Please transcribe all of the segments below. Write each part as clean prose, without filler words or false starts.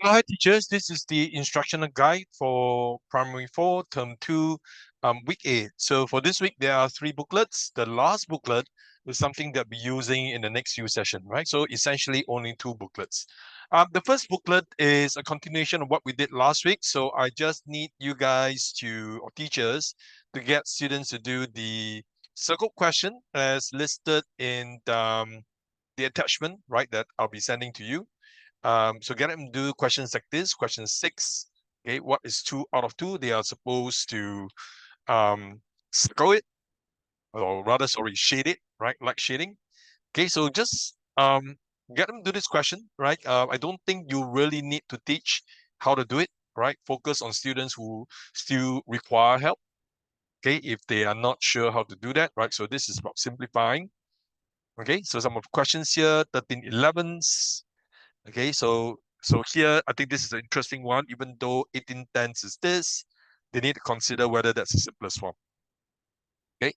Hi teachers, this is the instructional guide for Primary 4, Term 2, Week 8. So for this week, there are 3 booklets. The last booklet is something that we're using in the next few sessions, right? So essentially only 2 booklets. The first booklet is a continuation of what we did last week. So I just need you guys or teachers, to get students to do the circle question as listed in the attachment, right, that I'll be sending to you. So get them to do questions like this. Question 6. Okay, what is 2 out of 2? They are supposed to circle it, or rather, sorry, shade it, right? Like shading. Okay, so just get them to do this question, right? I don't think you really need to teach how to do it, right? Focus on students who still require help. Okay, if they are not sure how to do that, right? So this is about simplifying. Okay, so some of the questions here, 1311s. Okay, so here I think this is an interesting one. Even though 1810s is this, they need to consider whether that's the simplest form. Okay.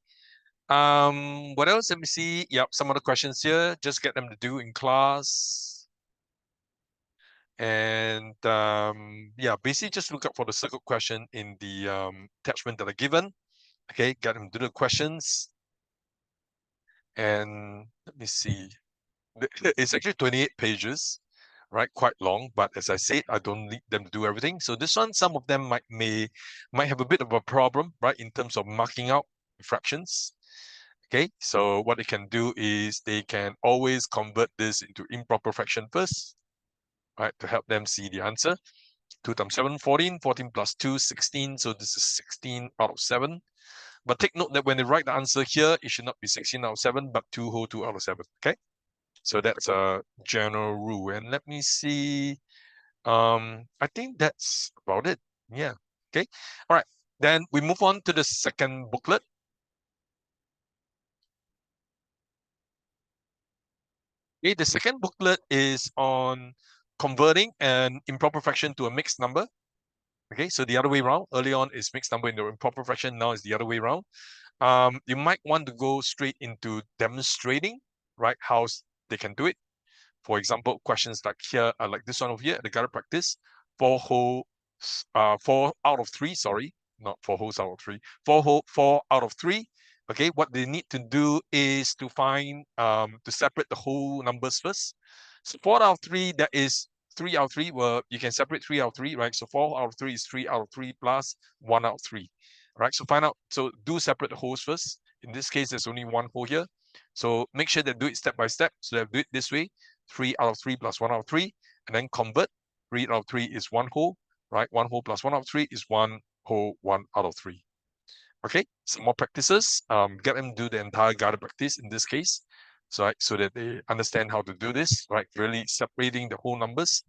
What else? Let me see. Yep, some other questions here. Just get them to do in class. And yeah, basically just look up for the circle question in the attachment that are given. Okay, get them to do the questions. And let me see. It's actually 28 pages, right? Quite long, but as I said, I don't need them to do everything. So this one, some of them might have a bit of a problem, right, in terms of marking out fractions. Okay, so what they can do is they can always convert this into improper fraction first, right, to help them see the answer. 2 times 7, 14, 14 plus 2, 16. So this is 16 out of 7. But take note that when they write the answer here, it should not be 16 out of 7, but 2 whole 2 out of 7. Okay. So that's a general rule. And let me see. I think that's about it. Yeah. Okay. All right. Then we move on to the second booklet. Okay, the second booklet is on converting an improper fraction to a mixed number. Okay, so the other way around. Early on is mixed number into improper fraction. Now is the other way around. You might want to go straight into demonstrating, right, how they can do it. For example, questions like here, like this one over here, the guided practice, 4 out of 3, sorry, not 4 holes out of 3, 4 out of 3. Okay, what they need to do is to find, to separate the whole numbers first. So 4 out of 3, that is 3 out of 3. Well, you can separate 3 out of 3, right? So 4 out of 3 is 3 out of 3 plus 1 out of 3. Right, so find out, so do separate the holes first. In this case, there's only 1 hole here. So make sure that do it step by step. So that do it this way. 3 out of 3 plus 1 out of 3, and then convert. 3 out of 3 is 1 whole, right? 1 whole plus 1 out of 3 is 1 whole 1 out of 3. Okay, some more practices. Get them to do the entire guided practice in this case, so that they understand how to do this, right? Really separating the whole numbers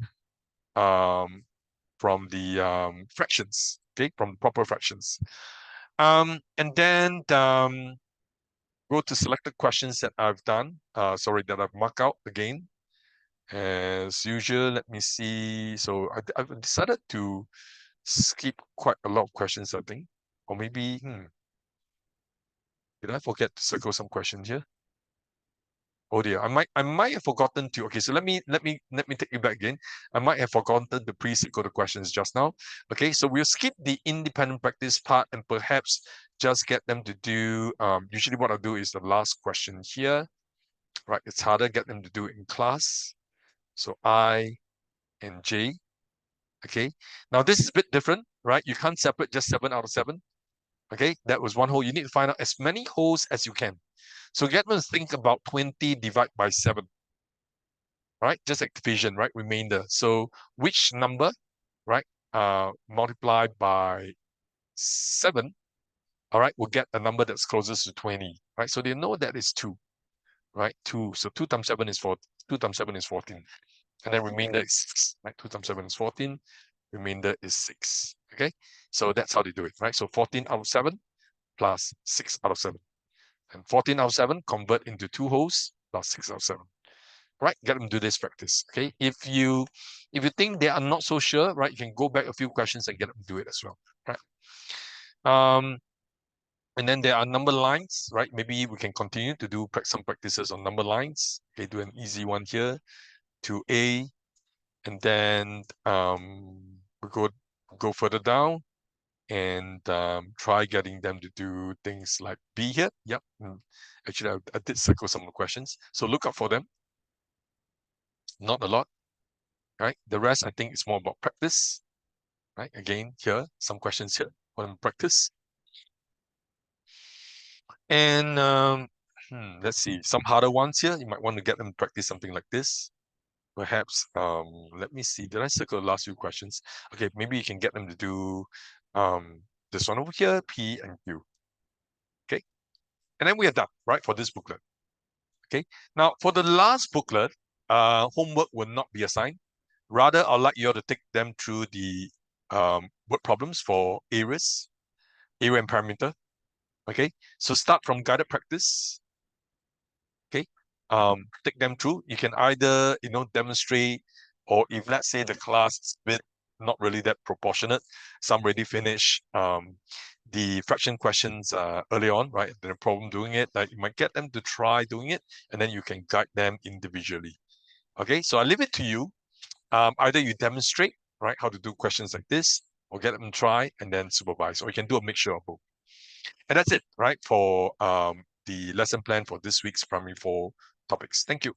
from the fractions, okay, from proper fractions. And then go to selected questions that I've done, that I've marked out again. As usual, let me see. So I've decided to skip quite a lot of questions, I think. Or maybe, did I forget to circle some questions here? Oh dear, I might have forgotten to. Okay, so let me take you back again. I might have forgotten to pre-circle the questions just now. Okay, so we'll skip the independent practice part and perhaps just get them to do. Usually, what I'll do is the last question here. Right, it's harder. Get them to do it in class. So I and J. Okay, now this is a bit different, right? You can't separate just 7 out of 7. Okay, that was 1 hole. You need to find out as many holes as you can. So get them to think about 20 divided by 7, right? Just like division, right? Remainder. So which number, right, multiplied by 7, all right, will get a number that's closest to 20, right? So they know that is 2, right? 2. So 2 times 7 is 4. 2 times 7 is 14. And then remainder is 6, right? 2 times 7 is 14. Remainder is 6. Okay, so that's how they do it, right? So 14 out of 7 plus 6 out of 7. And 14 out of 7 convert into 2 holes plus 6 out of 7. Right, get them to do this practice. Okay, if you think they are not so sure, right, you can go back a few questions and get them to do it as well, right? And then there are number lines, right? Maybe we can continue to do some practices on number lines. Okay, do an easy one here. 2a, And then we go further down and try getting them to do things like B here. Yep. Actually, I did circle some of the questions. So look out for them. Not a lot, right? The rest, I think, is more about practice, right? Again, here, some questions here on practice. And let's see, some harder ones here. You might want to get them to practice something like this. Perhaps, let me see. Did I circle the last few questions? Okay, maybe you can get them to do this one over here, P and Q. Okay, and then we are done, right, for this booklet. Okay, now for the last booklet, homework will not be assigned. Rather, I'd like you all to take them through the word problems for areas, area and parameter. Okay, so start from guided practice. Okay, take them through. You can either demonstrate, or if let's say the class is a bit not really that proportionate, some already finish the fraction questions early on, right? The problem doing it, you might get them to try doing it, and then you can guide them individually. Okay, so I leave it to you. Either you demonstrate, right, how to do questions like this, or get them to try and then supervise, or you can do a mixture of both. And that's it, right, for the lesson plan for this week's primary 4 topics. Thank you.